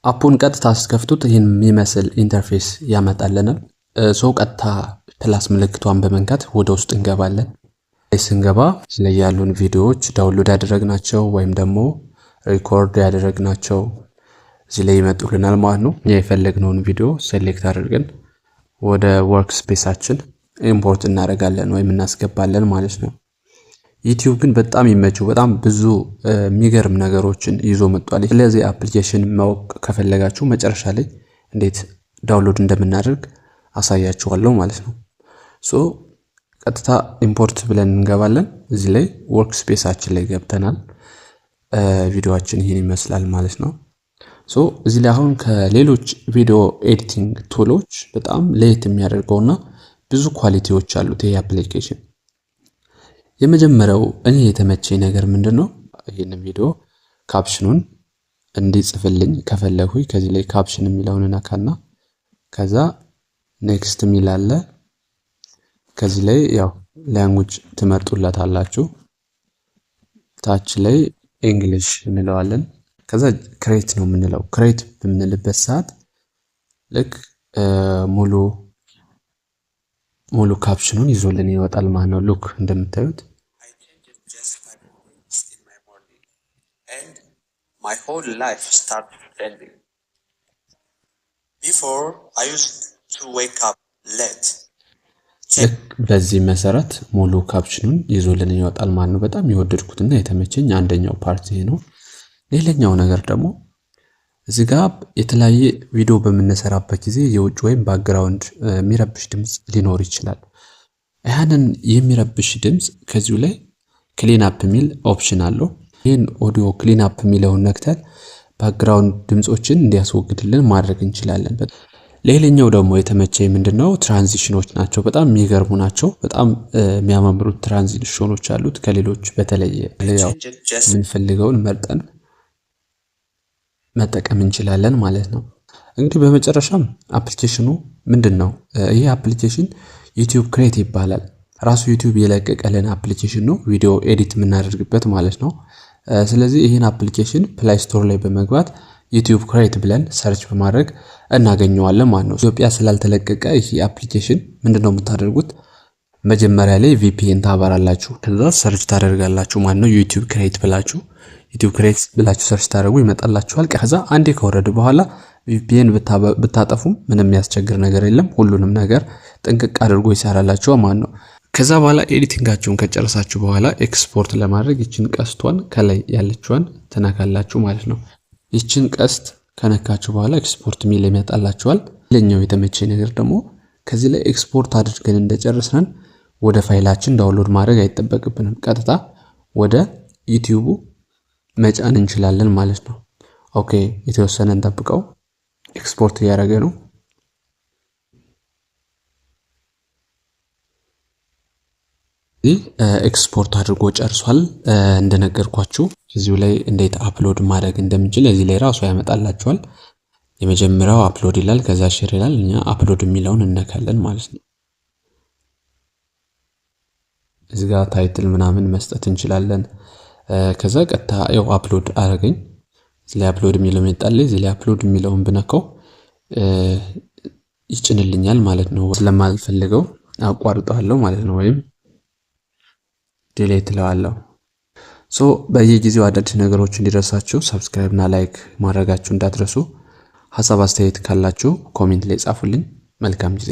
አፑን ቀጥታ አስከፍቱት ይህን የሚመስል ኢንተርፌስ ያመጣልናል። ሰው ቀጥታ ፕላስ ምልክቷን በመንካት ወደ ውስጥ እንገባለን። ስንገባ ላይ ያሉን ቪዲዮዎች ዳውንሎድ ያደረግናቸው ወይም ደግሞ ሪኮርድ ያደረግናቸው እዚህ ላይ ይመጡልናል ማለት ነው። የፈለግነውን ቪዲዮ ሴሌክት አድርገን ወደ ወርክ ስፔሳችን ኢምፖርት እናደርጋለን ወይም እናስገባለን ማለት ነው። ዩቲዩብ ግን በጣም ይመቹ በጣም ብዙ የሚገርም ነገሮችን ይዞ መጥቷል። ስለዚህ አፕሊኬሽን ማወቅ ከፈለጋችሁ መጨረሻ ላይ እንዴት ዳውንሎድ እንደምናደርግ አሳያችኋለሁ ማለት ነው። ሶ ቀጥታ ኢምፖርት ብለን እንገባለን። እዚህ ላይ ወርክ ስፔሳችን ላይ ገብተናል። ቪዲዮአችን ይህን ይመስላል ማለት ነው። ሶ እዚህ ላይ አሁን ከሌሎች ቪዲዮ ኤዲቲንግ ቱሎች በጣም ለየት የሚያደርገውና ብዙ ኳሊቲዎች አሉት ይሄ አፕሊኬሽን። የመጀመሪያው እኔ የተመቸኝ ነገር ምንድነው? ይሄንን ቪዲዮ ካፕሽኑን እንዲጽፍልኝ ከፈለኩኝ ከዚህ ላይ ካፕሽን የሚለውን ነካና ከዛ ኔክስት የሚል አለ። ከዚህ ላይ ያው ላንጉዌጅ ትመርጡላታላችሁ። ታች ላይ እንግሊሽ እንለዋለን። ከዛ ክሬት ነው የምንለው። ክሬት በምንልበት ሰዓት ልክ ሙሉ ካፕሽኑን ይዞልን ይወጣል ማለት ነው። ሉክ እንደምታዩት my whole life started trending. Before I used to wake up late. በዚህ መሰረት ሙሉ ካፕሽኑን ይዞልን ይወጣል ማለት ነው። በጣም የወደድኩትና የተመቸኝ አንደኛው ፓርት ይሄ ነው። ሌላኛው ነገር ደግሞ እዚህ ጋር የተለያየ ቪዲዮ በምንሰራበት ጊዜ የውጭ ወይም ባክግራውንድ የሚረብሽ ድምጽ ሊኖር ይችላል። ያንን የሚረብሽ ድምጽ ከዚሁ ላይ ክሊን አፕ የሚል ኦፕሽን አለው። ይህን ኦዲዮ ክሊን አፕ የሚለውን ነክተን ባክግራውንድ ድምጾችን እንዲያስወግድልን ማድረግ እንችላለን። ሌላኛው ደግሞ የተመቸኝ ምንድነው? ትራንዚሽኖች ናቸው። በጣም የሚገርሙ ናቸው። በጣም የሚያማምሩት ትራንዚሽኖች አሉት ከሌሎች በተለየ ያው የምንፈልገውን መርጠን መጠቀም እንችላለን ማለት ነው። እንግዲህ በመጨረሻም አፕሊኬሽኑ ምንድነው? ይሄ አፕሊኬሽን ዩቲዩብ ክሬት ይባላል። ራሱ ዩቲዩብ የለቀቀልን አፕሊኬሽን ነው፣ ቪዲዮ ኤዲት የምናደርግበት ማለት ነው። ስለዚህ ይሄን አፕሊኬሽን ፕላይ ስቶር ላይ በመግባት ዩቲዩብ ክሬት ብለን ሰርች በማድረግ እናገኘዋለን ማለት ነው። ኢትዮጵያ ስላልተለቀቀ ይሄ አፕሊኬሽን ምንድነው የምታደርጉት? መጀመሪያ ላይ ቪፒኤን ታበራላችሁ፣ ከዛ ሰርች ታደርጋላችሁ ማለት ነው። ዩቲዩብ ክሬት ብላችሁ ሰርች ታደርጉ ይመጣላችኋል። ከዛ አንዴ ከወረደ በኋላ ቪፒኤን ብታጠፉም ምንም የሚያስቸግር ነገር የለም። ሁሉንም ነገር ጥንቅቅ አድርጎ ይሰራላችኋል ማለት ነው። ከዛ በኋላ ኤዲቲንጋችሁን ከጨረሳችሁ በኋላ ኤክስፖርት ለማድረግ ይችን ቀስቷን ከላይ ያለችዋን ተነካላችሁ ማለት ነው። ይችን ቀስት ከነካችሁ በኋላ ኤክስፖርት ሚል ይመጣላችኋል። ሌላኛው የተመቸኝ ነገር ደግሞ ከዚህ ላይ ኤክስፖርት አድርገን እንደጨረስን ወደ ፋይላችን ዳውንሎድ ማድረግ አይጠበቅብንም። ቀጥታ ወደ ዩቲዩቡ መጫን እንችላለን ማለት ነው። ኦኬ የተወሰነ እንጠብቀው። ኤክስፖርት እያደረገ ነው። ኤክስፖርት አድርጎ ጨርሷል። እንደነገርኳችሁ እዚሁ ላይ እንዴት አፕሎድ ማድረግ እንደምንችል እዚህ ላይ ራሱ ያመጣላችኋል። የመጀመሪያው አፕሎድ ይላል፣ ከዛ ሼር ይላል። እኛ አፕሎድ የሚለውን እነካለን ማለት ነው። እዚህ ጋር ታይትል ምናምን መስጠት እንችላለን። ከዛ ቀጥታ ያው አፕሎድ አደረገኝ። እዚህ ላይ አፕሎድ የሚለው ይመጣል። እዚህ ላይ አፕሎድ የሚለውን ብነካው ይጭንልኛል ማለት ነው። ስለማልፈልገው አቋርጠዋለሁ ማለት ነው፣ ወይም ዲሌት እለዋለሁ። በየጊዜው አዳዲስ ነገሮች እንዲደርሳችሁ ሰብስክራይብ እና ላይክ ማድረጋችሁ እንዳትረሱ። ሐሳብ አስተያየት ካላችሁ ኮሜንት ላይ ጻፉልኝ። መልካም ጊዜ